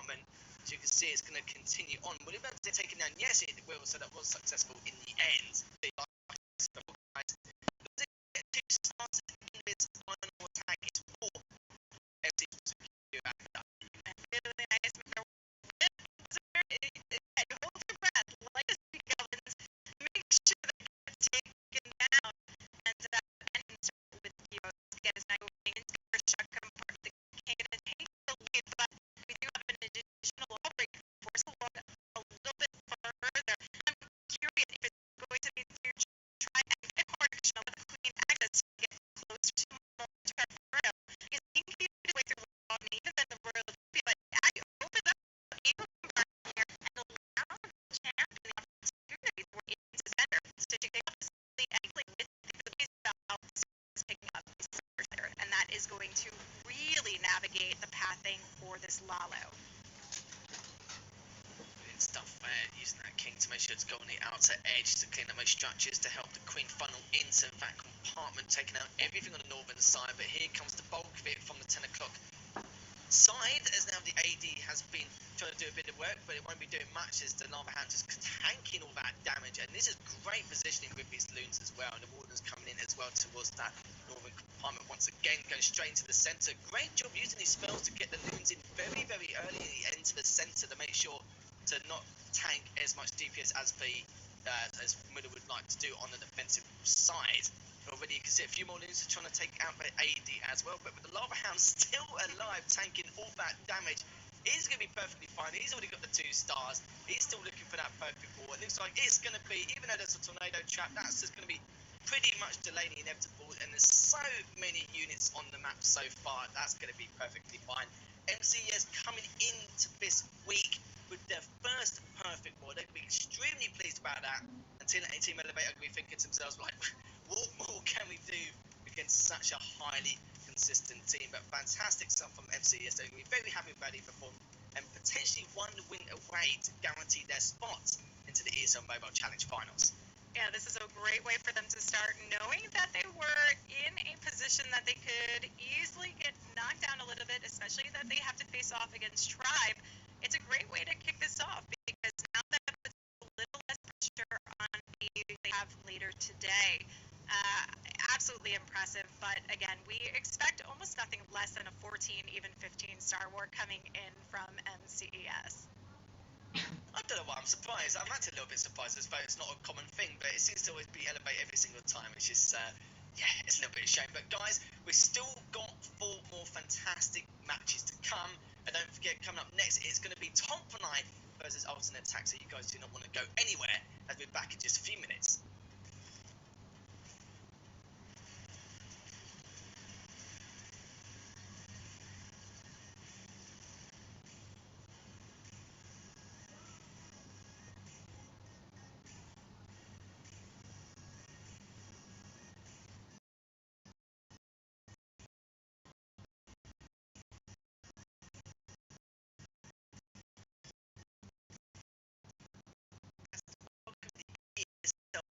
compartment. As you can see, it's going to continue on. Will it be able to take it down? Yes, it will. So that was successful in the end. Guys, does it get 2 stars in this final attack? It's 4. FC secure at that. Really nice. Hold your breath. Like the goblins, make sure that it's taken down and start with you to get his knight going into the shot compartment. The king and take the lead, but we do have an additional wall break. Force the wall a little bit further. I'm curious if it's going to be to try and get corner with queen access to get closer to Monterrey. Because he can keep his way through the wall, and even then the royal, but I open up the compartment here and allow the champion the opportunity to work into center. So she can obviously actually with the base style is picking up there, and that is going to really navigate the pathing for this Lalo. Brilliant stuff there, using that king to make sure it's going on the outer edge to clean up those structures to help the queen funnel into that compartment, taking out everything on the northern side. But here comes the bulk of it from the 10 o'clock side, as now the AD has been trying to do a bit of work, but it won't be doing much as the Lava Hound just tanking all that damage. And this is great positioning with these loons as well, and the Wardens coming in as well towards that northern compartment once again, going straight into the centre. Great job using these spells to get the loons in very, very early into the centre to make sure to not tank as much DPS as the as Miller would like to do on the defensive side. Already you can see a few more loons are trying to take out the AD as well, but with the Lava Hound still alive, tanking all that damage, he's going to be perfectly fine. He's already got the 2 stars. He's still looking for that perfect ball. It looks like it's going to be, even though there's a tornado trap, that's just going to be pretty much delaying the inevitable, and there's so many units on the map so far, that's going to be perfectly fine. MCES coming into this week with their first perfect ball. They're going to be extremely pleased about that, until Team Elevator will be thinking to themselves, like, what more can we do against such a highly consistent team? But fantastic stuff from MCES. They're going to be very happy with how they perform, and potentially 1 win away to guarantee their spot into the ESL Mobile Challenge Finals. Yeah, this is a great way for them to start, knowing that they were in a position that they could easily get knocked down a little bit, especially that they have to face off against Tribe. It's a great way to kick this off, because now that puts a little less pressure on the they have later today. Absolutely impressive, but again, we expect almost nothing less than a 14, even 15-star war coming in from MCES. I don't know why I'm surprised. I'm actually a little bit surprised, as though it's not a common thing, but it seems to always be Elevate every single time. It's just, yeah, it's a little bit of a shame. But guys, we've still got 4 more fantastic matches to come. And don't forget, coming up next, it's going to be Top Night versus Alternate Attack, so you guys do not want to go anywhere, as we're back in just a few minutes. Welcome to the ESL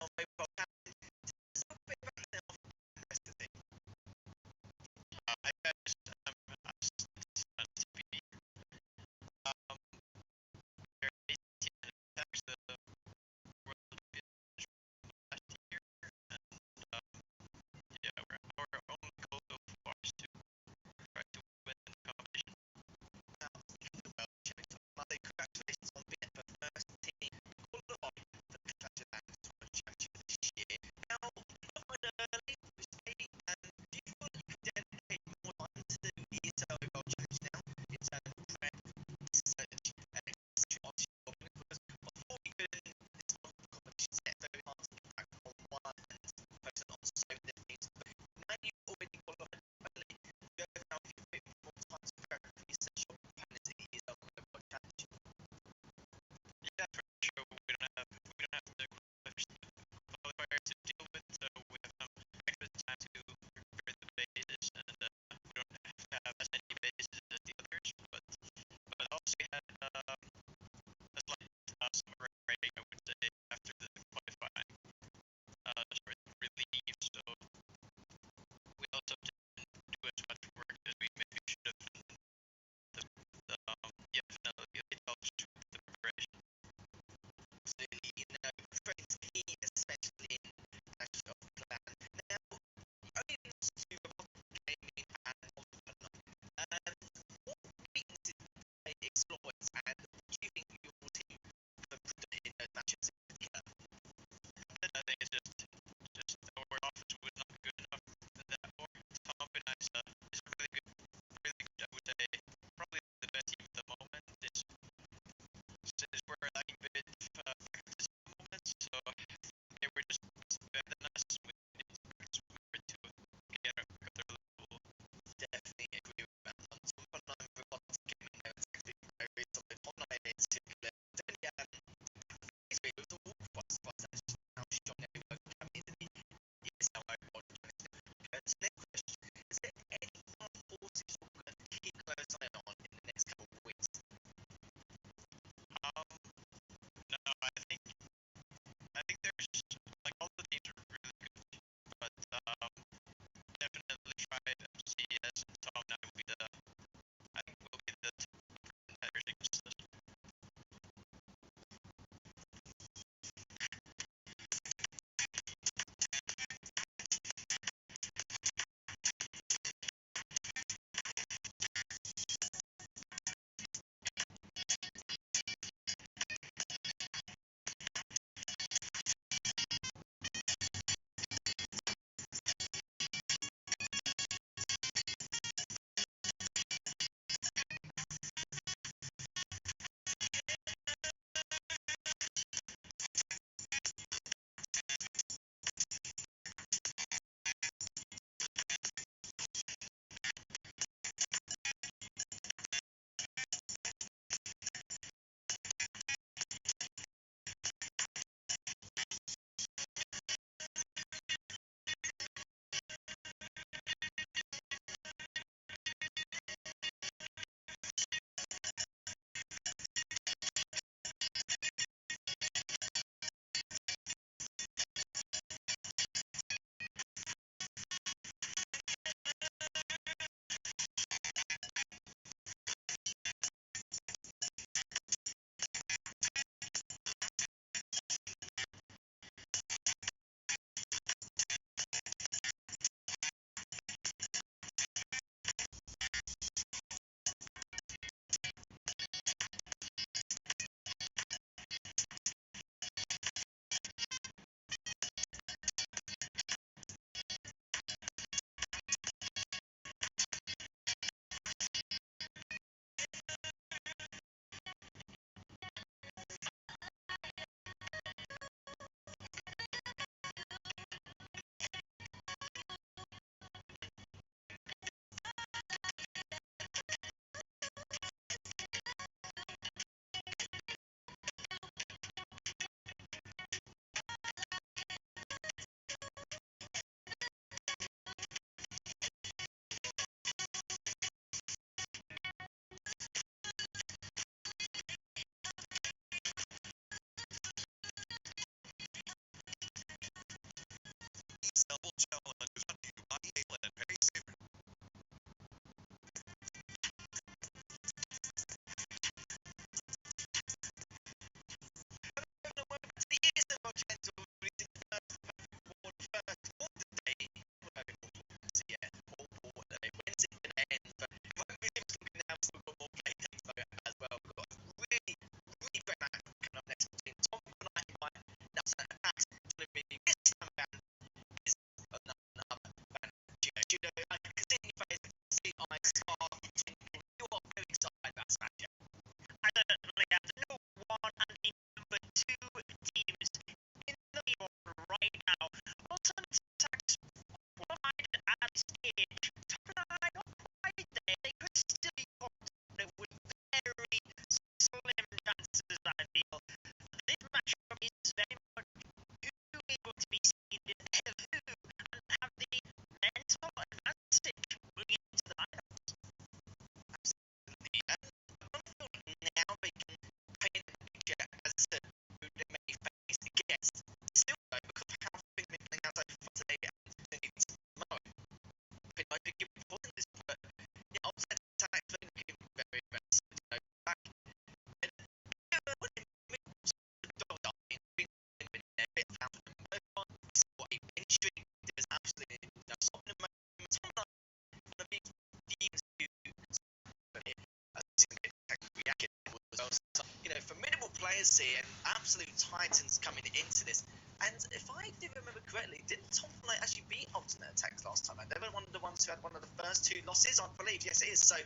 players here and absolute titans coming into this. And if I do remember correctly, didn't Tom Knight actually beat Alternate Attacks last time? They were one of the ones who had one of the first 2 losses, I believe. Yes, it is. So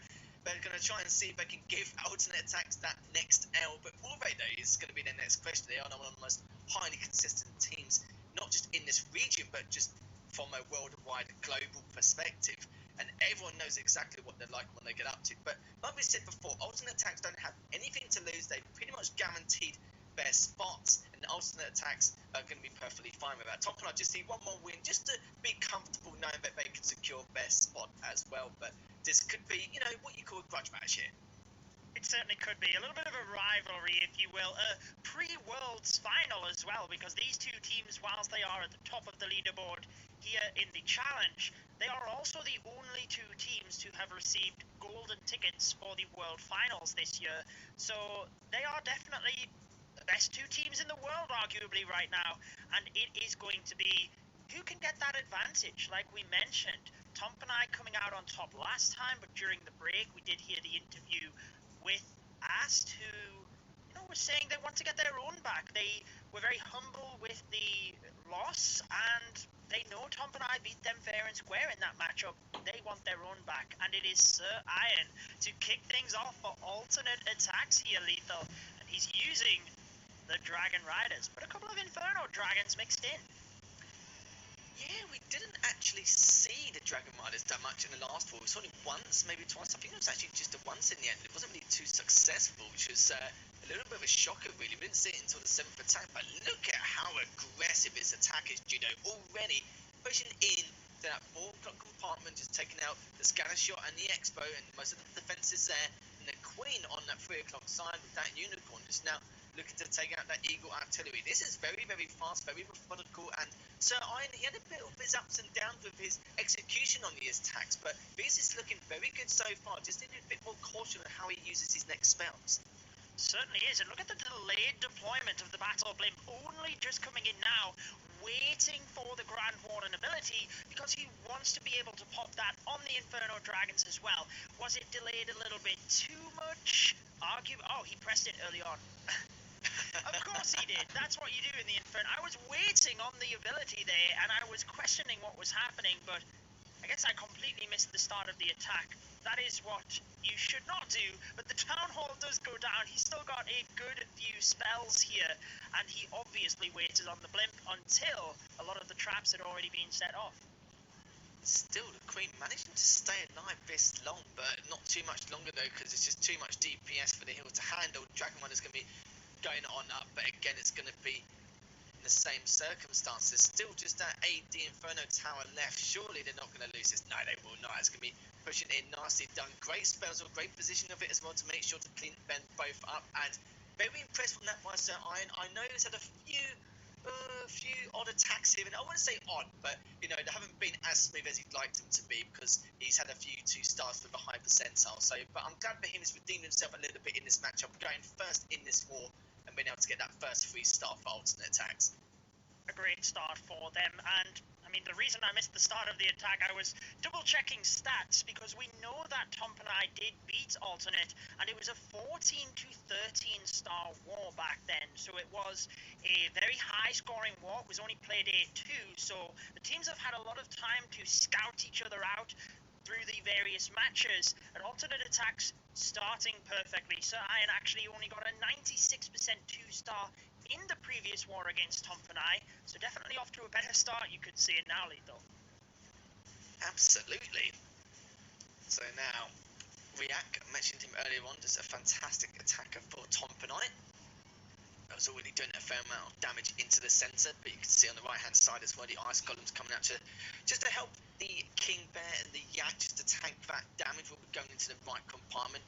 they're going to try and see if they can give Alternate Attacks that next L. But Already is going to be their next question. They are one of the most highly consistent teams, not just in this region, but just from a worldwide global perspective. And everyone knows exactly what they're like when they get up to. But like we said before, Alternate Attacks don't have anything to lose. They've pretty much guaranteed their spots, and Alternate Attacks are going to be perfectly fine with that. Top Line just need one more win just to be comfortable knowing that they can secure their spot as well. But this could be, what you call a grudge match here. It certainly could be a little bit of a rivalry, if you will, a pre-Worlds final as well, because these two teams, whilst they are at the top of the leaderboard here in the challenge, they are also the only 2 teams to have received golden tickets for the World Finals this year. So they are definitely the best 2 teams in the world, arguably, right now, and it is going to be who can get that advantage. Like we mentioned, Tom and I coming out on top last time, but during the break we did hear the interview with Ast, who was saying they want to get their own back. They were very humble with the loss, and they know Tom and I beat them fair and square in that matchup. They want their own back, and it is Sir Iron to kick things off for Alternate Attacks here, Lethal, and he's using the Dragon Riders, but a couple of Inferno Dragons mixed in. Yeah, we didn't actually see the Dragon Riders that much in the last war. We saw it once, maybe twice. I think it was actually just the once in the end. It wasn't really too successful, which was a little bit of a shocker, really. We didn't see it until the 7th attack, but look at how aggressive his attack is, Judo. Already pushing in to that 4 o'clock compartment, just taking out the scanner shot and the Expo, and most of the defences there. And the Queen on that 3 o'clock side with that Unicorn just now looking to take out that Eagle artillery. This is very, very fast, very methodical, and Sir Iron, he had a bit of his ups and downs with his execution on the attacks, but this is looking very good so far. Just need a bit more caution on how he uses his next spells. Certainly is, and look at the delayed deployment of the Battle Blimp, only just coming in now, waiting for the Grand Warden ability, because he wants to be able to pop that on the Inferno Dragons as well. Was it delayed a little bit too much? Oh, he pressed it early on. Of course he did. That's what you do in the Inferno. I was waiting on the ability there, and I was questioning what was happening, but I guess I completely missed the start of the attack. That is what you should not do, but the Town Hall does go down. He's still got a good few spells here, and he obviously waited on the Blimp until a lot of the traps had already been set off. Still, the Queen managing to stay alive this long, but not too much longer though, because it's just too much DPS for the hill to handle. Dragon Rider's going to be going on up, but again it's going to be in the same circumstances. Still just that AD Inferno Tower left. Surely they're not going to lose this. No, they will not. It's going to be pushing in, nicely done. Great spells, or great position of it as well to make sure to clean them both up, and very impressed from that by Sir Iron. I know he's had a few odd attacks here, and I wouldn't say odd, but they haven't been as smooth as he'd like them to be, because he's had a few 2 stars with a high percentile. So, but I'm glad for him he's redeemed himself a little bit in this matchup, going first in this war and being able to get that first 3-star for Alternate Attacks. A great start for them, and I mean, the reason I missed the start of the attack, I was double checking stats, because we know that Tom and I did beat Alternate, and it was a 14 to 13 star war back then, so it was a very high scoring war. It was only played 8-2, so the teams have had a lot of time to scout each other out through the various matches, and Alternate Attacks starting perfectly. Sir Iron actually only got a 96% 2-star in the previous war against Tom and I, so definitely off to a better start, you could say it now, Lethal. Absolutely. So now, Riak, I mentioned him earlier on, just a fantastic attacker for Tom and I. That was already doing a fair amount of damage into the centre, but you can see on the right hand side as well the ice columns coming out just to help the King Bear and the Yak just to tank that damage. Will be going into the right compartment,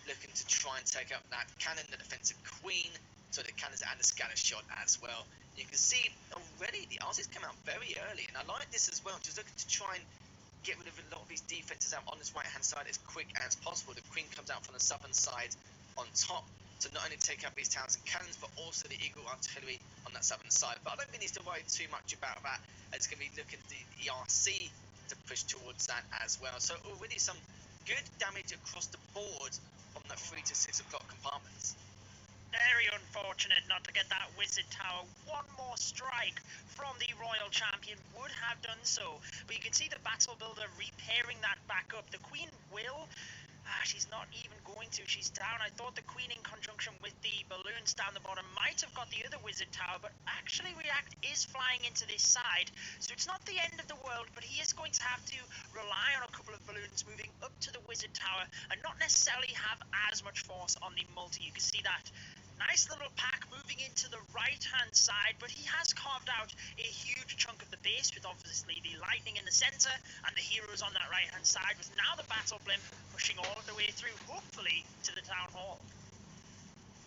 looking to try and take out that cannon, the defensive Queen, so the cannons and the scanner shot as well. You can see already the Aussies come out very early, and I like this as well, just looking to try and get rid of a lot of these defences out on this right hand side as quick as possible. The Queen comes out from the southern side on top to not only take out these towers and cannons, but also the Eagle artillery on that southern side. But I don't think he needs to worry too much about that. It's going to be looking at the ERC to push towards that as well. So already some good damage across the board from that 3 to 6 o'clock compartments. Very unfortunate not to get that Wizard Tower. One more strike from the Royal Champion would have done so. But you can see the Battle Builder repairing that back up. The Queen will... she's not even going to. She's down. I thought the Queen in conjunction with the balloons down the bottom might have got the other Wizard Tower, but actually React is flying into this side. So it's not the end of the world, but he is going to have to rely on a couple of balloons moving up to the Wizard Tower and not necessarily have as much force on the multi. You can see that. Nice little pack moving into the right-hand side, but he has carved out a huge chunk of the base with obviously the lightning in the center and the heroes on that right-hand side, with now the battle blimp pushing all of the way through, hopefully, to the town hall.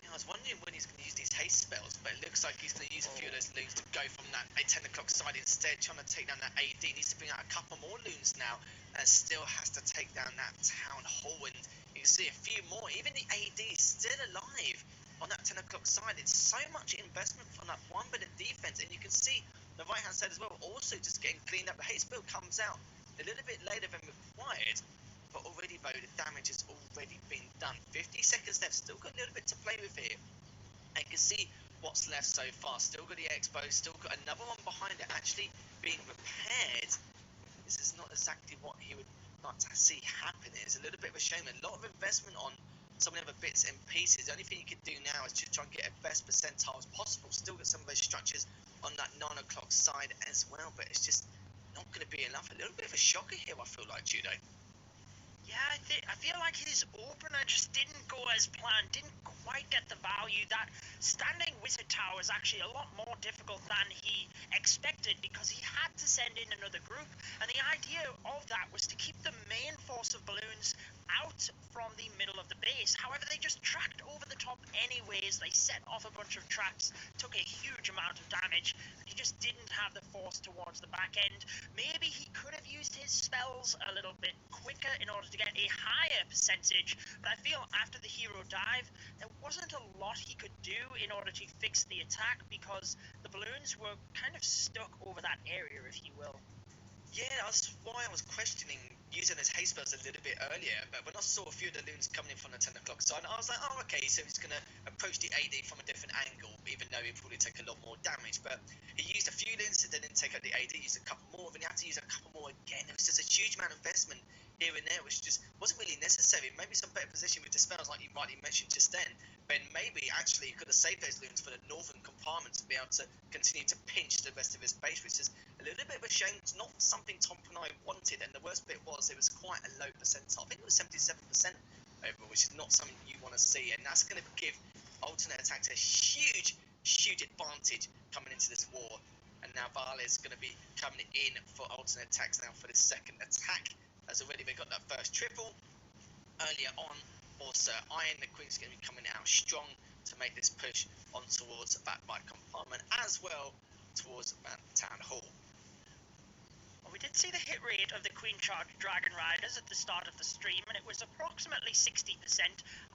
I was wondering when he's going to use these haste spells, but it looks like he's going to use a few of those loons to go from that 10 o'clock side instead, trying to take down that AD. Needs to bring out a couple more loons now, and still has to take down that town hall, and you can see a few more. Even the AD is still alive on that 10 o'clock side. It's so much investment from that one bit of defense, and you can see the right hand side as well, also just getting cleaned up. The haste build comes out a little bit later than required, but already though the damage has already been done. 50 seconds left, still got a little bit to play with here, and you can see what's left so far. Still got the expo, still got another one behind it actually being repaired. This is not exactly what he would like to see happen. It's a little bit of a shame. A lot of investment on some of the other bits and pieces. The only thing you can do now is just try and get a best percentiles possible. Still got some of those structures on that 9 o'clock side as well, but it's just not going to be enough. A little bit of a shocker here, I feel like, Judo. Yeah, I feel like his opener just didn't go as planned, didn't quite get the value. That standing Wizard Tower is actually a lot more difficult than he expected because he had to send in another group, and the idea of that was to keep the main force of balloons out from the middle of the base. However, they just tracked over the top anyways. They set off a bunch of traps, took a huge amount of damage, and he just didn't have the force towards the back end. Maybe he could have used his spells a little bit quicker in order to get a higher percentage, but I feel after the hero dive, there wasn't a lot he could do in order to fix the attack because the balloons were kind of stuck over that area, if you will. Yeah, that's why I was questioning using his haste spells a little bit earlier, but when I saw a few of the loons coming in from the 10 o'clock side, I was like, oh, okay, so he's going to approach the AD from a different angle, even though he'd probably take a lot more damage. But he used a few loons, and then didn't take out the AD, used a couple more, and he had to use a couple more again. It was just a huge amount of investment here and there, which just wasn't really necessary. Maybe some better position with the spells, like you rightly mentioned just then, but maybe actually he could have saved those loons for the northern compartment to be able to continue to pinch the rest of his base, which is a little bit of a shame. It's not something Tom and I wanted, and the worst bit was it was quite a low percentile. I think it was 77% overall, which is not something you want to see, and that's going to give alternate attacks a huge advantage coming into this war. And now Vale is going to be coming in for alternate attacks now for the second attack, as already they got that first triple earlier on. Also, Iron, the Queen's going to be coming out strong to make this push on towards that right compartment, as well towards that town hall. We did see the hit rate of the Queen Charge Dragon Riders at the start of the stream, and it was approximately 60%.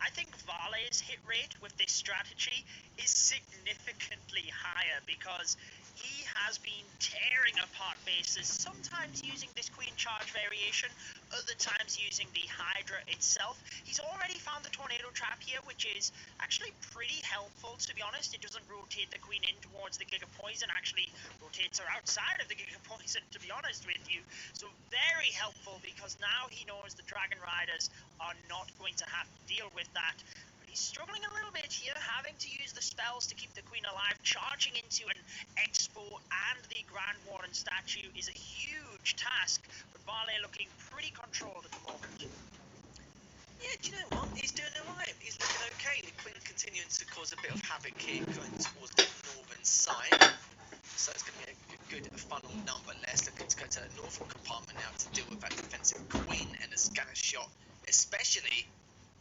I think Vale's hit rate with this strategy is significantly higher because he has been tearing apart bases, sometimes using this Queen Charge variation, other times using the Hydra itself. He's already found the Tornado Trap here, which is actually pretty helpful, to be honest. It doesn't rotate the Queen in towards the Giga Poison, actually rotates her outside of the Giga Poison, to be honest with you. So very helpful because now he knows the Dragon Riders are not going to have to deal with that. He's struggling a little bit here, having to use the spells to keep the Queen alive. Charging into an Expo and the Grand Warden statue is a huge task, but Vale looking pretty controlled at the moment. Yeah, do you know what? He's doing alright. He's looking okay. The Queen continuing to cause a bit of havoc here, going towards the northern side. So it's going to be a good funnel nonetheless. Looking to go to the northern compartment now to deal with that defensive Queen and the scanner shot, especially.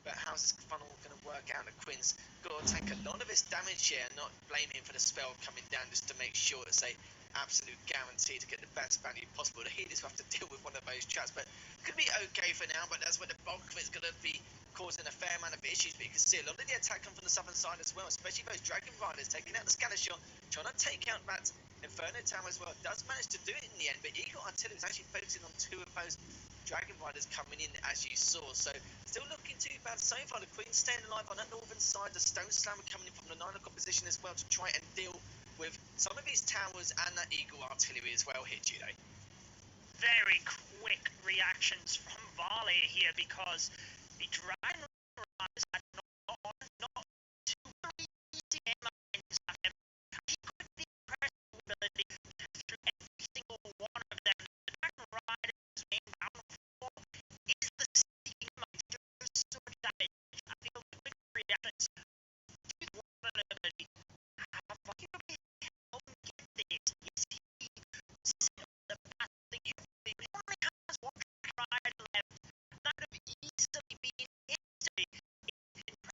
But how's this funnel going to work out? The Queen's got to take a lot of his damage here and not blame him for the spell coming down, just to make sure it's a absolute guarantee to get the best value possible. The healers will have to deal with one of those traps, but it could be okay for now. But that's where the bulk of it's going to be causing a fair amount of issues. But you can see a lot of the attack come from the southern side as well, especially those Dragon Riders taking out the scanner shot, trying to take out that Inferno Tower as well does manage to do it in the end, but Eagle Artillery is actually focusing on two of those Dragon Riders coming in, as you saw. So still looking too bad so far. The Queen's staying alive on that northern side. The Stone Slammer coming in from the 9 o'clock position as well to try and deal with some of these towers and that Eagle Artillery as well here, Judo. Very quick reactions from Varley here, because the Dragon Riders had not too easy game lines at him. He could be impressive ability through every single one of them. The Dragon Riders main bound for is the Seeking Mind. Just so much damage. I feel the quick reactions to one ability have arguably helped him get this. Yes, he set the path that you only has one ride left. That would have easily been history if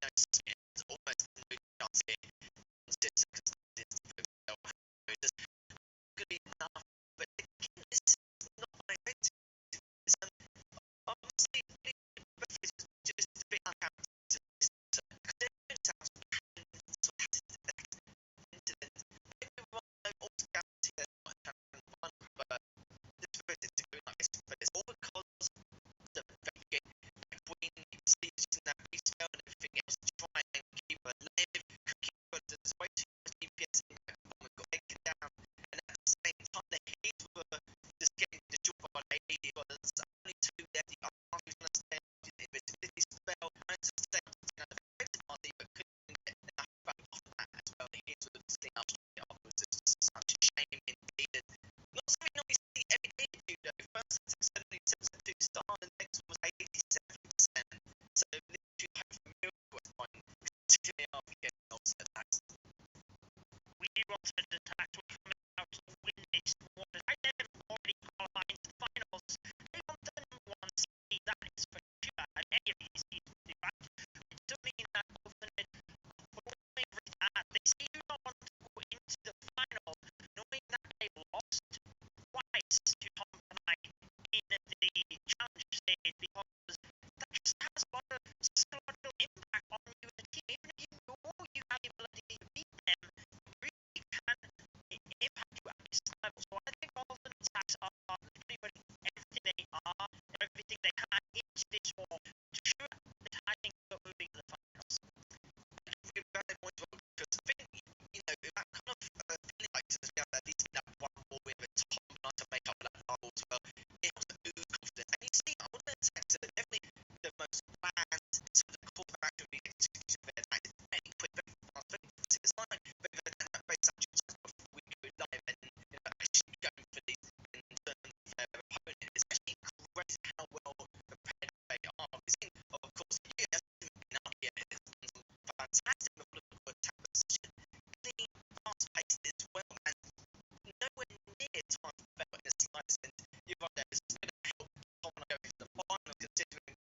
it's almost no chance here. Just circumstances to prevail. Just good enough, but again, this is not my objective. It's obviously just a bit uncharacteristic because everyone sounds incident. Everyone always guarantee they're not having one, but this versus to go like this, but it's all because the faking when you see using that retail and everything else to try and keep her alive, keep her to the way too much DPS in the bomb got taken down, and at the same time the hits were just getting the job on 80, but there's only two there, the other who's going to stay up in the invisibility spell, and to stay up in the effective party, but couldn't get enough back off that as well. The hits were just getting up straight afterwards. It's just such a shame indeed. Not something we normally see every day, though. First attack 77% 2-star, and the next one was 87%. So literally hope for a miracle at the point, particularly after getting offset attacks. We wanted attacks were coming out to win this one. I never already qualified into the finals. They want the number one seed, that is for sure. And any of these teams, in fact, it does mean that alternate they say do not want to go into the final knowing that they lost twice to Tamang in the challenge stage, because that just has a lot of psychological impact on you as a team. Even if you know you have the ability to beat them, it really can impact you at this level. So I think alternate attacks are pretty much everything they are, everything they can into this war to show that I think they're moving to the finals. Because I think, that kind of feeling like to at least that one ball with a top line to make up that ball as well, it helps to ooze confidence. And you see, I want to attacks are definitely the most planned, sort of the core of action we execution of their attacks. It's very quick, very fast, very fast. It's like that base action before we go live and actually going for these in terms of their opponent. It's actually great how well prepared they are. We've seen, of course, the US hasn't been up yet. It's done some fantastic methodical attack position, clean, fast paced as well, and nowhere near time felt in a slice. And you're right there, it's going to help Tom go into the final, considering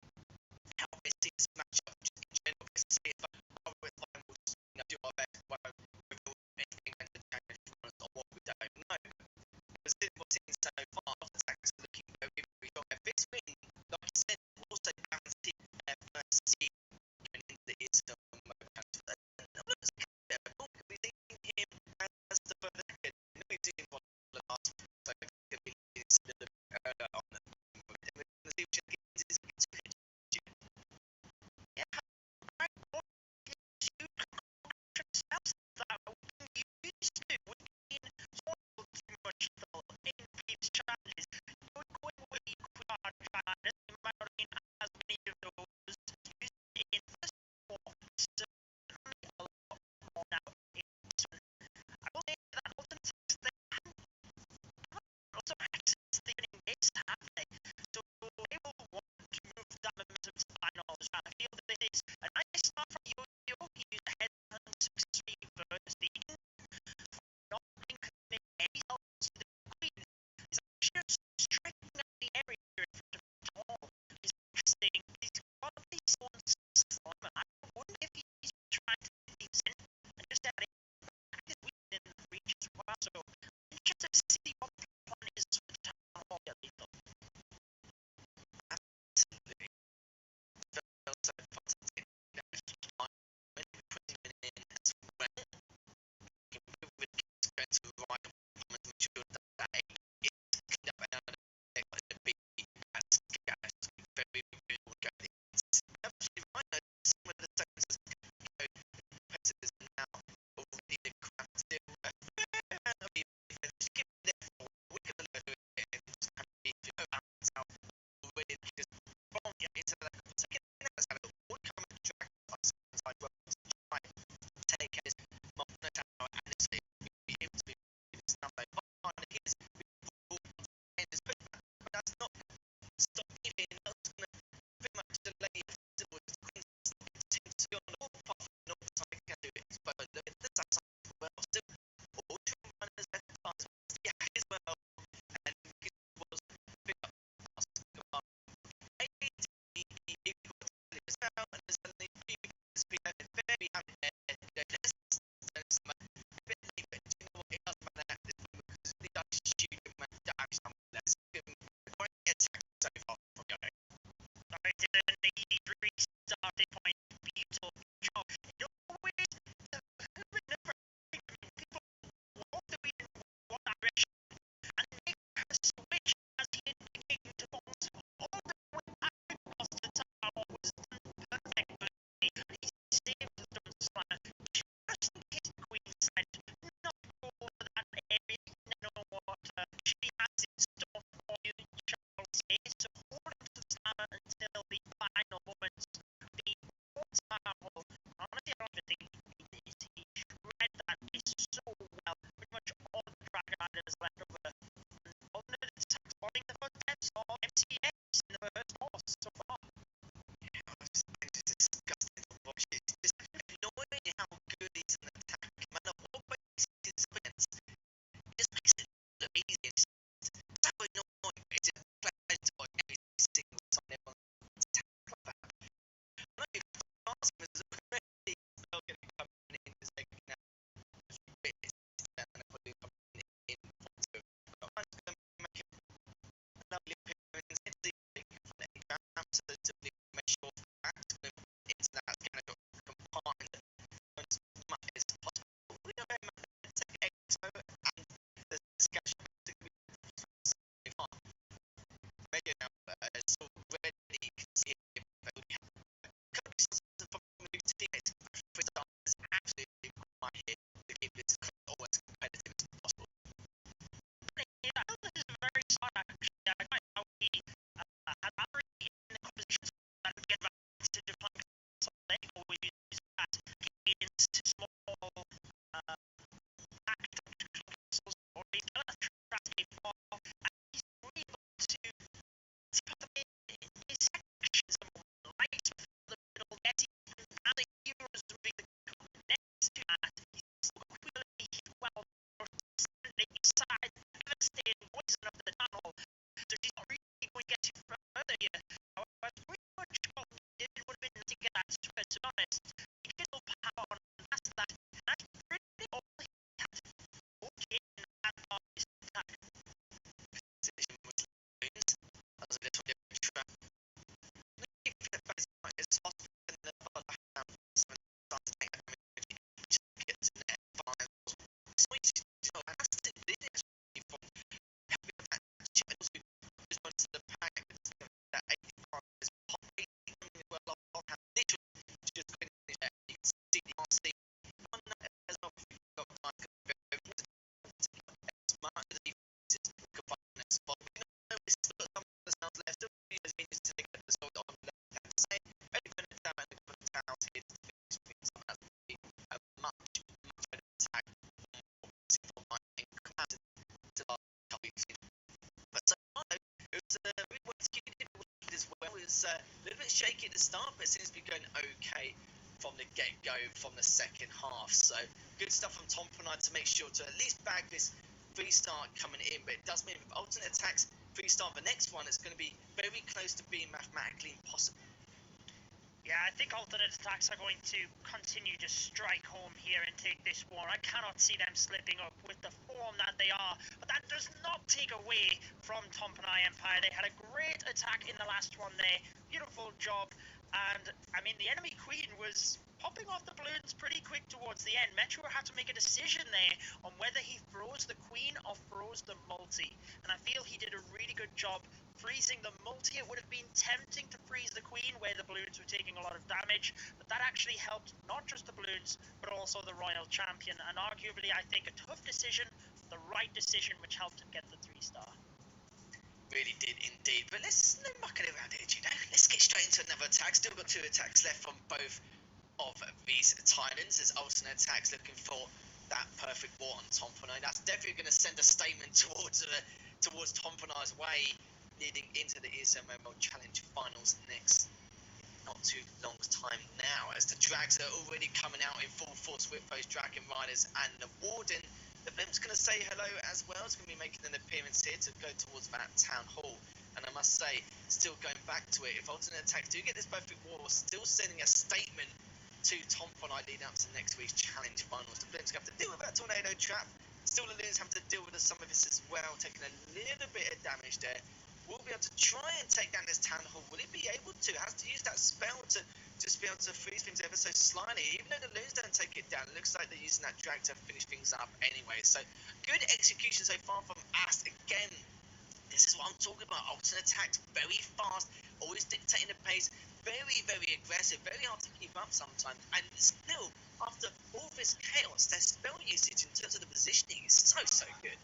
how they see this matchup, just in general, because see if other finals, do our best, won't reveal anything and the challenge finals on what we don't know. Because this was seen so far, the attacks are looking very, very strong. And this win, like I said, will also guarantee their first seed going into the Eastern Mobile Transfer. And I'm not there, but we've seen him as the further ahead. We've seen one of the last, so I think it's a little bit earlier on. And the future is Yeah, right. Well, you yourselves that we used to. We've been spoiled too much though in previous challenges. We're going away with our challenges. We might not have as many of those used in the first war. Certainly a lot more now in this one. I will say that alternate attacks they have also access to the winning base, have they? So they will want to move that momentum to the finals. I feel that this is a nice start from Yo-Yo. He used a headhunt successfully first season. Not being committed any help to the Queen. He's just striking out the area in front of Tom. He's interesting. He's got these ones slime. I wonder if he's trying to get these in and just adding back his weakness in the reach as well. So interested to see what the plan is for the Town Hall. absolutely felt so fantastic. Time when we put him in as well. He moved with kids going to the right performance, make sure that it's cleaned up and like the beat as gas. Very real go. It's absolutely right. No, some of the stones as competitors are now already the craft still. I mean, just give it there for we can learn it and just have to be out already just from into that second that's how it would come and track us inside well to try and take his Montana Tower and it's be able to be stuff like fine it is but that's not stop giving that's gonna very much delay still with the Queen's seems to be on the path of not side can do it but that's something well still all two runners left pass yeah as well and it was pick up pass he got as well and there's only 3 speed left against small backed up castles, or he's gonna try to stay far, and he's able to put them in sections of light the middle, getting and the heroes moving the next to that. He's still got quickly well standing inside the devastating poison of the tunnel, so he's not really going to get too further here. However, pretty much what he did would have been to get that spread, to be honest. He gets no power on past that, and that's pretty all he had. Okay, in that part of his attack. Position was loons. That was a little different trap. If the base is possible, then the other hand starts to take damage, which gets in there. Fine. So easy to do, and that's it. It is really from helping with that channels who responds to the pack. That 85 is popping well off, and literally just going in there. You can see the RC on that as well. If you've got time to go as much as you can find in that spot. We know it's still some of the sounds left. Still use means to take the result on the left hand side. Very good at that, and the couple of towns here to finish things up. That's going to be a much better attack. For my comparison to our couple of years. But so far, though, it was really well executed as well. It was a little bit shaky at the start, but it seems to be going okay from the get-go from the second half. So good stuff from Tom Pernod to make sure to at least bag this 3-star coming in. But it does mean with alternate attacks, 3-star the next one is going to be very close to being mathematically impossible. Yeah, I think alternate attacks are going to continue to strike home here and take this war. I cannot see them slipping up with the form that they are, but that does not take away from Tompanai Empire. They had a great attack in the last one there, beautiful job, and I mean the enemy queen was popping off the balloons pretty quick towards the end. Metro had to make a decision there on whether he froze the queen or froze the multi, and I feel he did a really good job freezing the multi. It would have been tempting to freeze the queen where the balloons were taking a lot of damage, but that actually helped not just the balloons but also the royal champion, and arguably I think a tough decision, the right decision, which helped him get the 3-star. Really did indeed. But let's no mucking around here, you know. Let's get straight into another attack. Still got 2 attacks left from both of these Titans. There's alternate attacks looking for that perfect war on Tompanai. That's definitely going to send a statement towards Tompanai's way, leading into the ESL World Challenge Finals next not too long time now, as the Drags are already coming out in full force with those Dragon Riders and the Warden. The Blim's going to say hello as well. It's going to be making an appearance here to go towards that Town Hall. And I must say, still going back to it, if alternate attacks do get this perfect war, still sending a statement to Tompanai leading up to next week's Challenge Finals. The Blim's going to have to deal with that tornado trap. Still the Loons have to deal with some of this as well, taking a little bit of damage there. Will be able to try and take down this Town Hall. Will it be able to? Has to use that spell to just be able to freeze things ever so slightly. Even though the Loons don't take it down, it looks like they're using that drag to finish things up anyway. So good execution so far from Ast. Again, this is what I'm talking about. Alternate attacks, very fast, always dictating the pace, very, very aggressive, very hard to keep up sometimes. And still, after all this chaos, their spell usage in terms of the positioning is so good.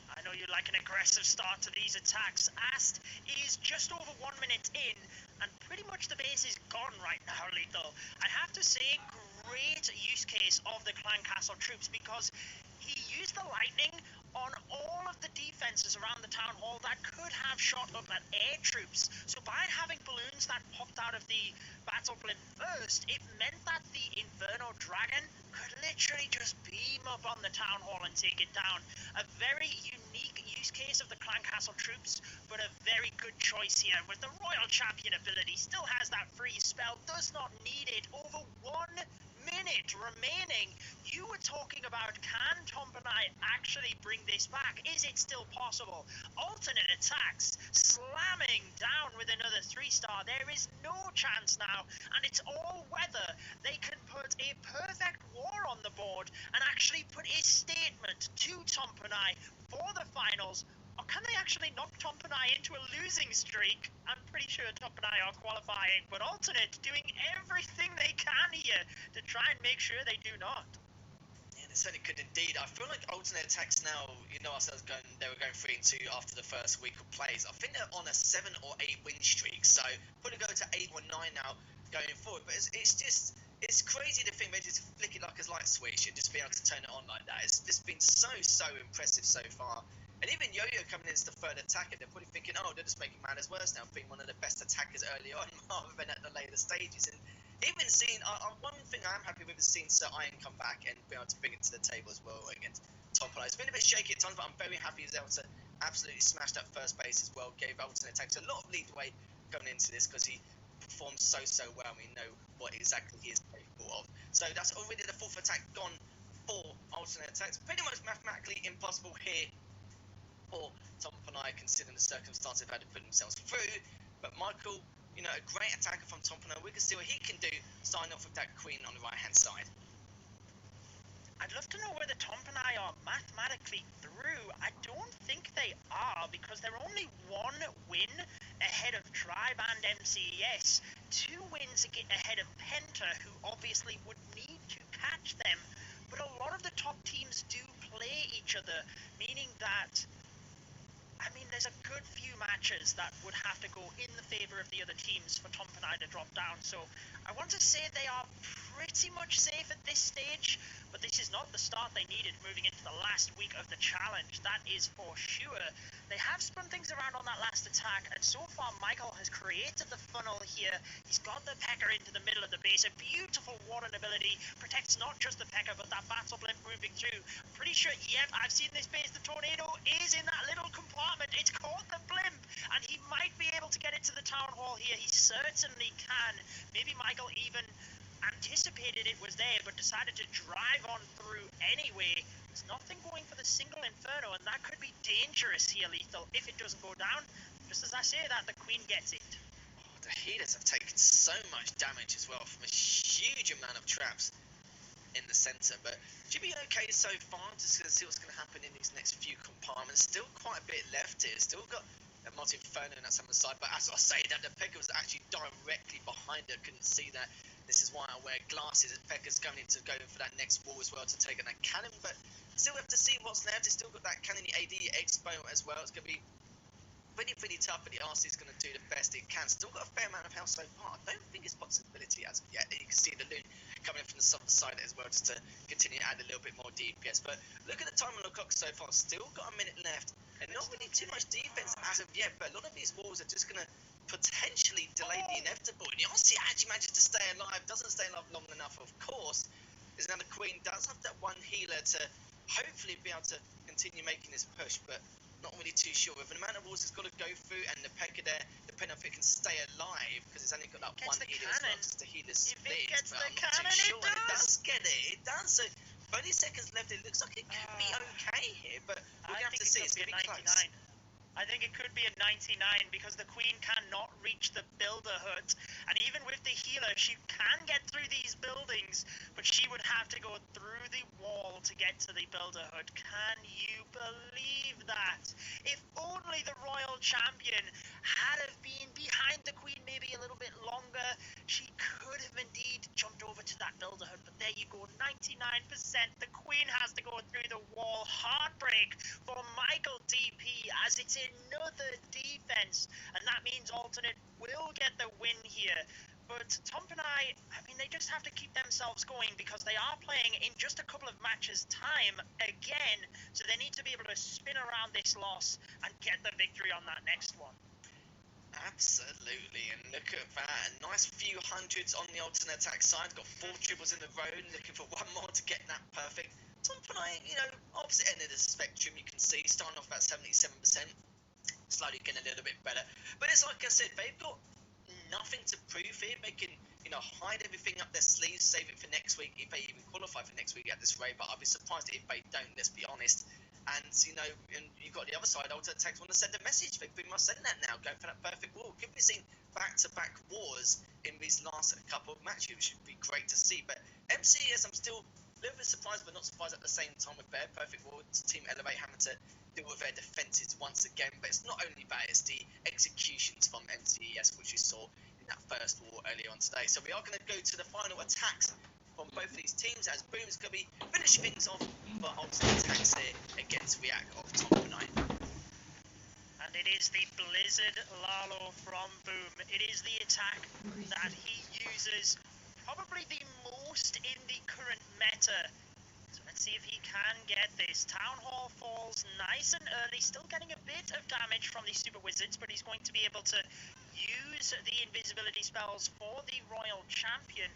I know you like an aggressive start to these attacks. Ast is just over 1 minute in, and pretty much the base is gone right now, Lethal. I have to say, great use case of the Clan Castle troops, because he used the lightning on all of the defenses around the town hall that could have shot up at air troops. So by having balloons that popped out of the battle blimp first, it meant that the Inferno Dragon could literally just beam up on the town hall and take it down. A very unique use case of the Clan Castle troops, but a very good choice here. With the Royal Champion ability, still has that freeze spell, does not need it. Over 1 minute remaining. You were talking about, can Tompanai actually bring this back? Is it still possible? Alternate attacks, slamming down with another 3-star. There is no chance now, and it's all whether they can put a perfect war on the board and actually put a statement to Tompanai for the finals. Or can they actually knock Tompanai into a losing streak? I'm pretty sure Tompanai are qualifying, but Alternate doing everything they can here to try and make sure they do not. Yeah, they certainly could indeed. I feel like Alternate attacks now, you know ourselves they were going 3-2 after the first week of plays. I think they're on a 7 or 8 win streak, so probably go to 8 or 9 now going forward. But it's just it's crazy to think they just flick it like a light switch and just be able to turn it on like that. It's just been so impressive so far. And even Yo-Yo coming in as the third attacker, they're probably thinking, oh, they're just making matters worse now, being one of the best attackers early on rather than at the later stages. And even seeing, one thing I'm happy with is seeing Sir Iron come back and be able to bring it to the table as well against Top Line. It's been a bit shaky at times, but I'm very happy he's able to absolutely smash that first base as well. Gave alternate attacks a lot of leadway going into this because he performed so well. We know what exactly he is capable of. So that's already the fourth attack gone for alternate attacks. Pretty much mathematically impossible here for Tom and I, considering the circumstances they've had to put themselves through. But Michael, you know, a great attacker from Tom and I. We can see what he can do, starting off with that queen on the right-hand side. I'd love to know whether Tom and I are mathematically through. I don't think they are, because they're only one win ahead of Tribe and MCES, 2 wins ahead of Penta, who obviously would need to catch them. But a lot of the top teams do play each other, meaning that, I mean, there's a good few matches that would have to go in the favour of the other teams for Tom and I to drop down. So I want to say they are pretty much safe at this stage, but this is not the start they needed moving into the last week of the challenge. That is for sure. They have spun things around on that last attack, and so far Michael has created the funnel here. He's got the Pecker into the middle of the base. A beautiful Warden ability, protects not just the Pecker, but that Battle Blimp moving through. Pretty sure, yep, I've seen this base. The Tornado is in that little compartment. It's caught the Blimp, and he might be able to get it to the Town Hall here. He certainly can. Maybe Michael even anticipated it was there, but decided to drive on through anyway. There's nothing going for the single Inferno, and that could be dangerous here, Lethal, if it doesn't go down. Just as I say that, the Queen gets it. Oh, the healers have taken so much damage as well from a huge amount of traps in the centre, but should be okay so far. Just going to see what's going to happen in these next few compartments. Still quite a bit left here. Still got a multi-inferno on that side, but as I say that, the Pecker was actually directly behind her. Couldn't see that. This is why I wear glasses. Pecker's going to go for that next wall as well to take on that cannon, but still have to see what's left. He's still got that cannon AD Expo as well. It's going to be pretty tough, but the RC is going to do the best it can. Still got a fair amount of health so far. I don't think it's possibility as of yet. You can see the loot coming in from the southern side as well, just to continue to add a little bit more DPS. But look at the time on the clock so far. Still got a minute left, and not really too much defense as of yet. But a lot of these walls are just going to potentially delay the inevitable. And the RC actually manages to stay alive. Doesn't stay alive long enough, of course. Is now the Queen does have that one healer to hopefully be able to continue making this push, but not really too sure. With the amount of walls it's got to go through, and the Pecker there, depending on if it can stay alive, because it's only got that one healer as well, just the healer split. But I'm not too sure, and it does get it. It does. So 30 seconds left. It looks like it could be okay here, but we're going to have to see. It's going to be close. I think it could be a 99, because the Queen cannot reach the Builder Hut, and even with the healer, she can get through these buildings, but she would have to go through the wall to get to the Builder Hut. Can you believe that? If only the Royal Champion had have been behind the Queen maybe a little bit longer, she could have indeed jumped over to that Builder Hut, but there you go, 99%. The Queen has to go through the wall. Heartbreak for Michael DP, as it's another defense, and that means alternate will get the win here. But Tom and I mean, they just have to keep themselves going, because they are playing in just a couple of matches time again, so they need to be able to spin around this loss and get the victory on that next one. Absolutely, and look at that, a nice few hundreds on the alternate attack side. Got 4 triples in the row, looking for one more to get that perfect. Tom and I, you know, opposite end of the spectrum, you can see, starting off about 77%, slowly getting a little bit better. But it's like I said, they've got nothing to prove here. They can, you know, hide everything up their sleeves, save it for next week, if they even qualify for next week at this rate. But I'd be surprised if they don't, let's be honest. And, you know, and you've got the other side, alternate attacks want to send a message. They pretty much send that now, going for that perfect wall. Could be seen back-to-back wars in these last couple of matches, which would be great to see. But MCS, I'm still a little bit surprised, but not surprised at the same time with their perfect wall. Team Elevate having to deal with their defenses once again. But it's not only that, it's the executions from MCES, which we saw in that first war earlier on today. So we are going to go to the final attacks from both of these teams, as Boom's going to be finishing things off for alternate attacks here against React of Tom and I. And it is the Blizzard Lalo from Boom. It is the attack that he uses probably the most in the current meta. So let's see if he can get this. Town Hall falls nice and early, still getting a bit of damage from the Super Wizards, but he's going to be able to use the invisibility spells for the Royal Champion.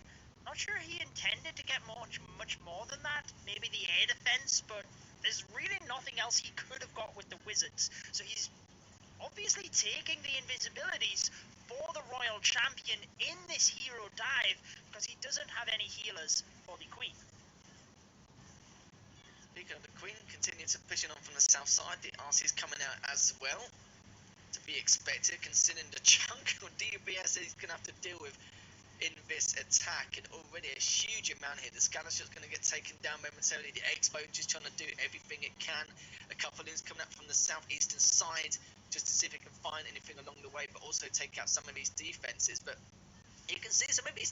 Not sure he intended to get much more than that. Maybe the air defense, but there's really nothing else he could have got with the Wizards. So he's obviously taking the invisibilities for the Royal Champion in this hero dive because he doesn't have any healers for the Queen. Speaking of the Queen, continue to pushing on from the south side. The RC is coming out as well. To be expected, considering the chunk of DPS he's going to have to deal with in this attack, and already a huge amount here. The scanner shot's going to get taken down momentarily. The Expo just trying to do everything it can. A couple of loons coming up from the southeastern side just to see if it can find anything along the way, but also take out some of these defenses. But you can see some of these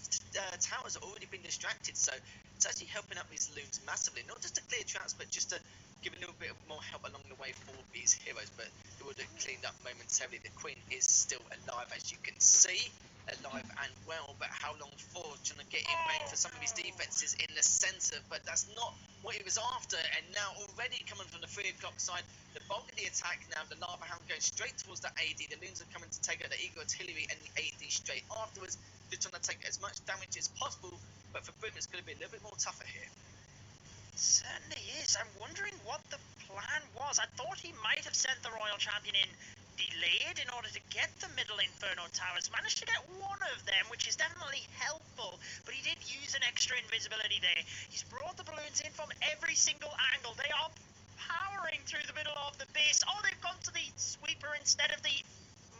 towers have already been distracted, so it's actually helping out these loons massively. Not just to clear traps, but just to give a little bit more help along the way for these heroes. But it would have cleaned up momentarily. The Queen is still alive, as you can see. Alive and well, but how long for? Trying to get in range for some of his defenses in the centre, but that's not what he was after. And now already coming from the 3 o'clock side, the bulk of the attack now, the Lava Hound going straight towards the AD. The loons are coming to take out the Eagle Artillery and the AD straight afterwards. They're trying to take as much damage as possible, but for Boom it's going to be a little bit more tougher here. Certainly is. I'm wondering what the plan was. I thought he might have sent the Royal Champion in delayed in order to get the middle Inferno Towers. Managed to get one of them, which is definitely helpful, but he did use an extra invisibility there. He's brought the balloons in from every single angle. They are powering through the middle of the base. Oh, they've gone to the sweeper instead of the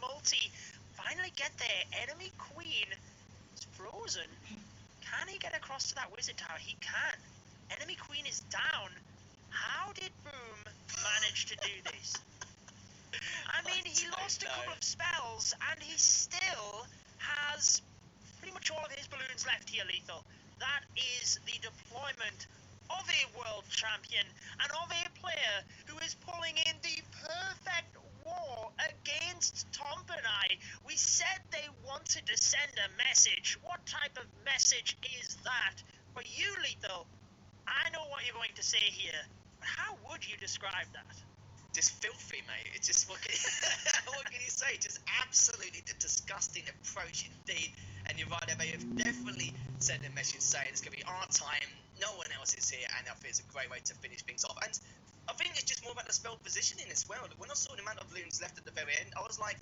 multi. Finally get there. Enemy Queen is frozen. Can he get across to that wizard tower? He can. Enemy Queen is down. How did Boom manage to do this? I mean, he lost a couple of spells, and he still has pretty much all of his balloons left here, Lethal. That is the deployment of a world champion, and of a player who is pulling in the perfect war against Tompanai. We said they wanted to send a message. What type of message is that? For you, Lethal, I know what you're going to say here, but how would you describe that? Just filthy, mate. It's just what can, what can you say? Just absolutely disgusting approach indeed. And you're right, they have definitely sent a message saying it's going to be our time. No one else is here, and I think it's a great way to finish things off. And I think it's just more about the spell positioning as well. When I saw the amount of loons left at the very end, I was like,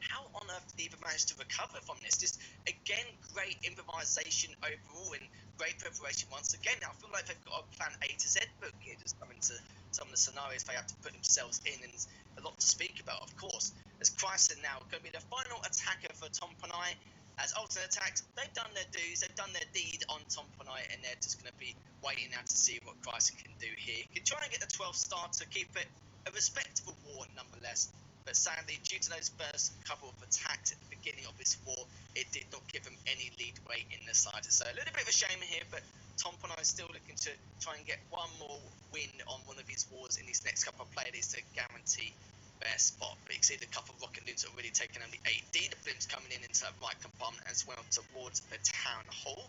how on earth did he even manage to recover from this? Just, again, great improvisation overall and great preparation once again. Now, I feel like they've got a plan A to Z book here, just coming to some of the scenarios they have to put themselves in, and a lot to speak about, of course. As Chryson now going to be the final attacker for Tompanai. As alternate attacks, they've done their dues, they've done their deed on Tompanai, and they're just going to be waiting now to see what Chryson can do here. Can try and get the 12th star to keep it a respectable war nonetheless. But sadly, due to those first couple of attacks at the beginning of this war, it did not give them any leadway in the side. So a little bit of a shame here, but Tompanai is still looking to try and get one more win on one of his wars in these next couple of playdays to guarantee their spot. But you can see the couple of rocket loons are already taking on the AD. The blimps coming in into that right compartment as well towards the town hall,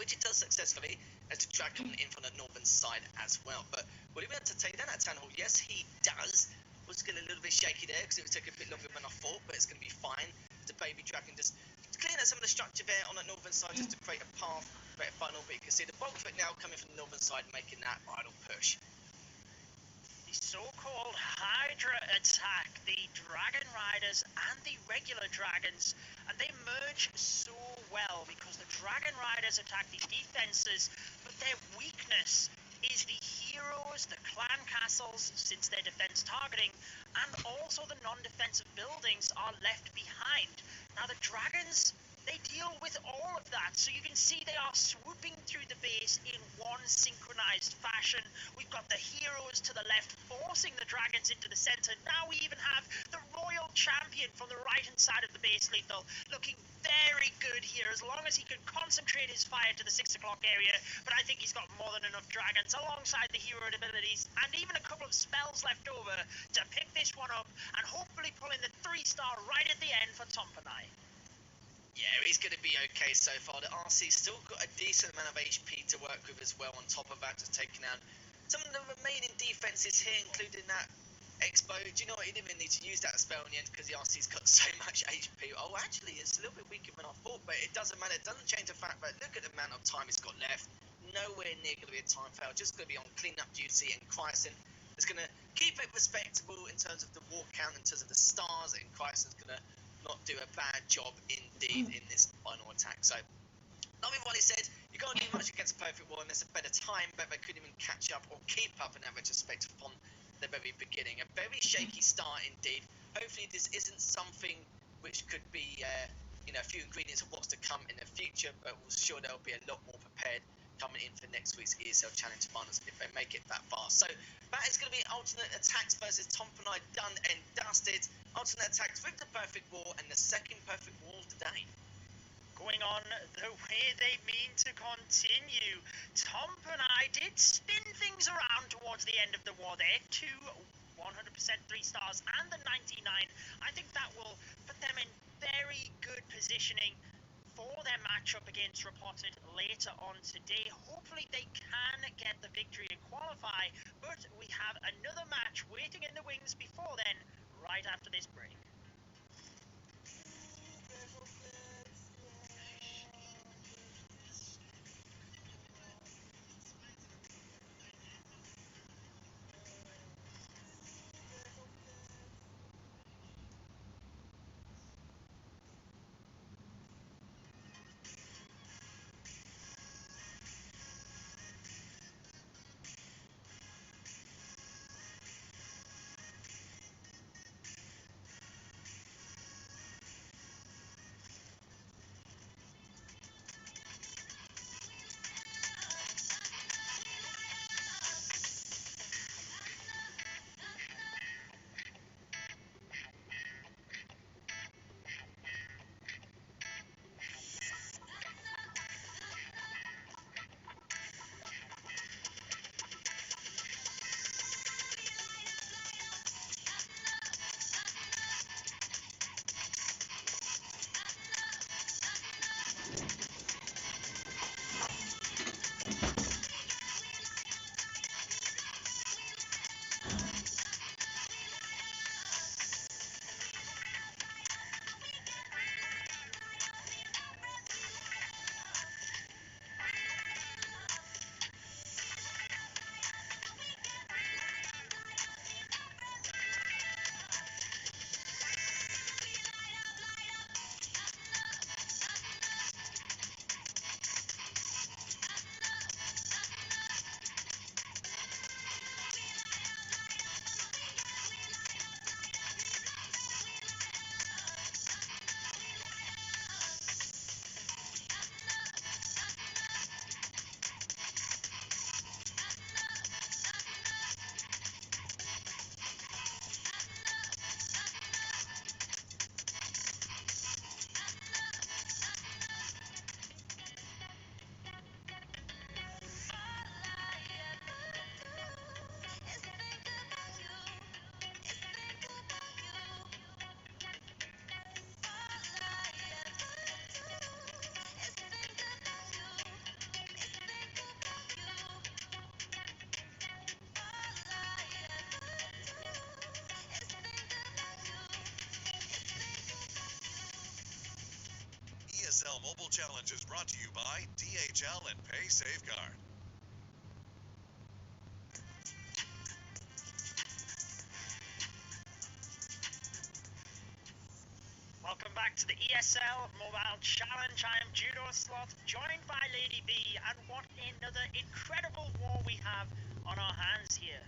which it does successfully, as the drag coming in from the northern side as well. But will he be able to take down that town hall? Yes, he does. Was getting a little bit shaky there because it would take a bit longer than I thought, but it's going to be fine. The baby dragon just clearing out some of the structure there on the northern side just to create a path, create a funnel. But you can see the bulk of it now coming from the northern side, making that final push. The so-called Hydra attack, the Dragon Riders and the regular dragons, and they merge so well because the Dragon Riders attack the defenses, but their weakness is the heroes, the clan castles, since they're defense targeting, and also the non-defensive buildings are left behind. Now the dragons, they deal with all of that, so you can see they are swooping through the base in one synchronized fashion. We've got the heroes to the left forcing the dragons into the center. Now we even have the royal champion from the right-hand side of the base, Lethal, looking very good here as long as he can concentrate his fire to the 6 o'clock area. But I think he's got more than enough dragons alongside the hero abilities and even a couple of spells left over to pick this one up and hopefully pull in the 3-star right at the end for Tompanai. Yeah, he's going to be okay so far. The RC's still got a decent amount of HP to work with as well. On top of that, just taking out some of the remaining defenses here, including that Expo. Do you know what? He didn't even need to use that spell in the end because the RC's got so much HP. Oh, actually, it's a little bit weaker than I thought, but it doesn't matter. It doesn't change the fact that look at the amount of time he's got left. Nowhere near going to be a time fail. Just going to be on cleanup duty, and Chryson is going to keep it respectable in terms of the war count, in terms of the stars, and Chryson's going to not do a bad job indeed in this final attack. So, like everybody said, you can't do much against a perfect war unless a better time, but they couldn't even catch up or keep up in that retrospect upon the very beginning. A very shaky start indeed. Hopefully this isn't something which could be a few ingredients of what's to come in the future, but we're sure they'll be a lot more prepared coming in for next week's ESL Challenge Finals if they make it that far. So that is going to be alternate attacks versus Tom and I done and dusted. Alternate attacks with the perfect war and the second perfect war of the day. Going on the way they mean to continue. Tom and I did spin things around towards the end of the war there to 100% 3 stars and the 99. I think that will put them in very good positioning for their matchup against Reported later on today. Hopefully they can get the victory and qualify, but we have another match waiting in the wings before then, right after this break. ESL Mobile Challenge is brought to you by DHL and Pay Safeguard. Welcome back to the ESL Mobile Challenge. I am Judo Sloth, joined by Lady B, and what another incredible war we have on our hands here.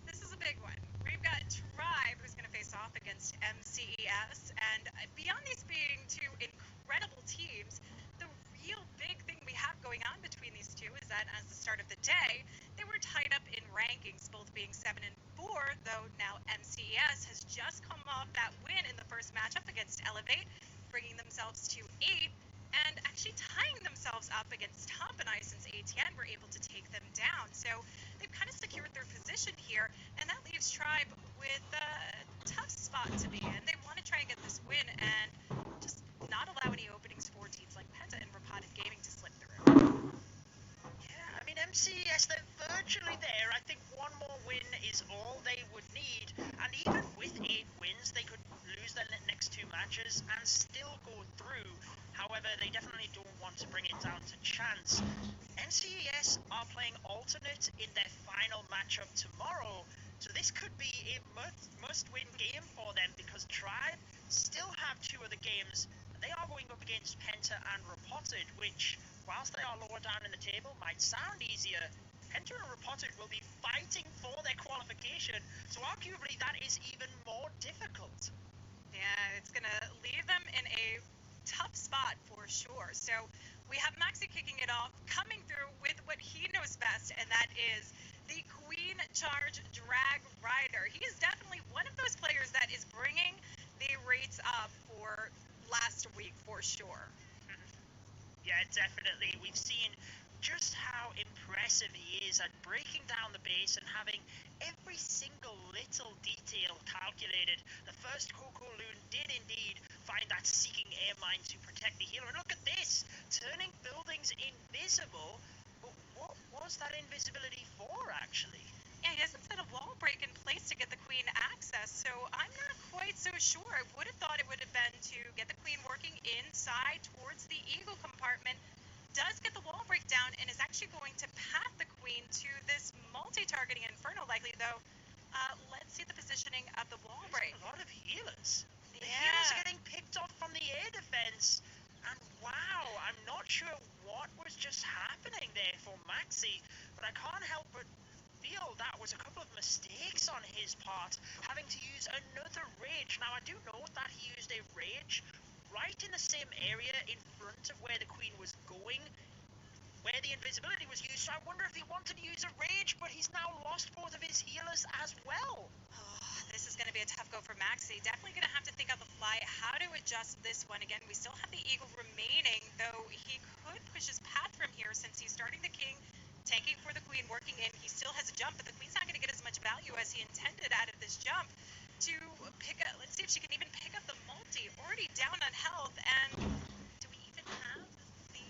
This is a big one. We've got Tribe, who's going to face off against MCES, and beyond these being two incredible teams, the real big thing we have going on between these two is that as the start of the day, they were tied up in rankings, both being 7 and 4, though now MCES has just come off that win in the first matchup against Elevate, bringing themselves to 8, and actually tying themselves up against Top and I since ATN were able to take them down. So they've kind of secured their position here, and that leaves Tribe with a tough spot to be in. They want to try and get this win, and just not allow any openings for teams like Penta and Rapoded Gaming to slip through. Yeah, I mean, MCES, they're virtually there. I think one more win is all they would need. And even with 8 wins, they could lose their next 2 matches and still go through. However, they definitely don't want to bring it down to chance. MCES are playing alternate in their final matchup tomorrow. So this could be a must-win game for them because Tribe still have 2 other games. They are going up against Penta and Rapotted, which, whilst they are lower down in the table, might sound easier. Penta and Rapotted will be fighting for their qualification, so arguably that is even more difficult. Yeah, it's going to leave them in a tough spot for sure. So we have Maxi kicking it off, coming through with what he knows best, and that is the Queen Charge Drag Rider. He is definitely one of those players that is bringing the rates up for last week for sure. Yeah, definitely. We've seen just how impressive he is at breaking down the base and having every single little detail calculated. The first Coco Loon did indeed find that seeking air mine to protect the healer. And look at this, turning buildings invisible. But what was that invisibility for, actually? Yeah, he doesn't set a wall break in place to get the Queen access, so I'm not quite so sure. I would have thought it would have been to get the Queen working inside towards the Eagle compartment. Does get the wall break down and is actually going to path the Queen to this multi-targeting Inferno likely, though. Let's see the positioning of the wall break. A lot of healers. The Yeah. healers are getting picked off from the air defense. And wow, I'm not sure what was just happening there for Maxi, but I can't help but feel that was a couple of mistakes on his part, having to use another rage. Now, I do know that he used a rage right in the same area in front of where the Queen was going, where the invisibility was used, so I wonder if he wanted to use a rage, but he's now lost both of his healers as well. Oh, this is going to be a tough go for Maxi. Definitely going to have to think on the fly how to adjust this one. Again, we still have the Eagle remaining, though he could push his path from here since he's starting the King, tanking for the Queen, working in. He still has a jump, but the Queen's not going to get as much value as he intended out of this jump to pick up. Let's see if she can even pick up the multi. Already down on health, and do we even have the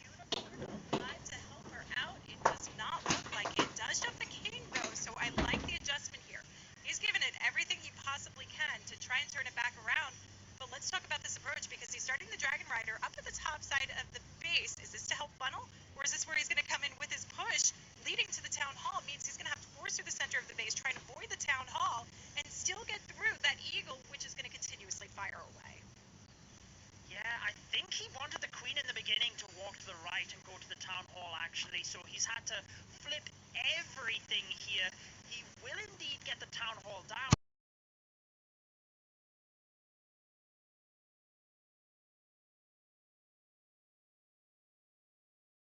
unicorn alive to help her out? It does not look like it. Does jump the King, though, so I like the adjustment here. He's given it everything he possibly can to try and turn it back around. But let's talk about this approach because he's starting the Dragon Rider up at the top side of the base. Is this to help funnel? Or is this where he's going to come in with his push leading to the Town Hall? It means he's going to have to force through the center of the base, trying to avoid the Town Hall, and still get through that Eagle, which is going to continuously fire away. Yeah, I think he wanted the Queen in the beginning to walk to the right and go to the Town Hall, actually, so he's had to flip everything here. He will indeed get the Town Hall down.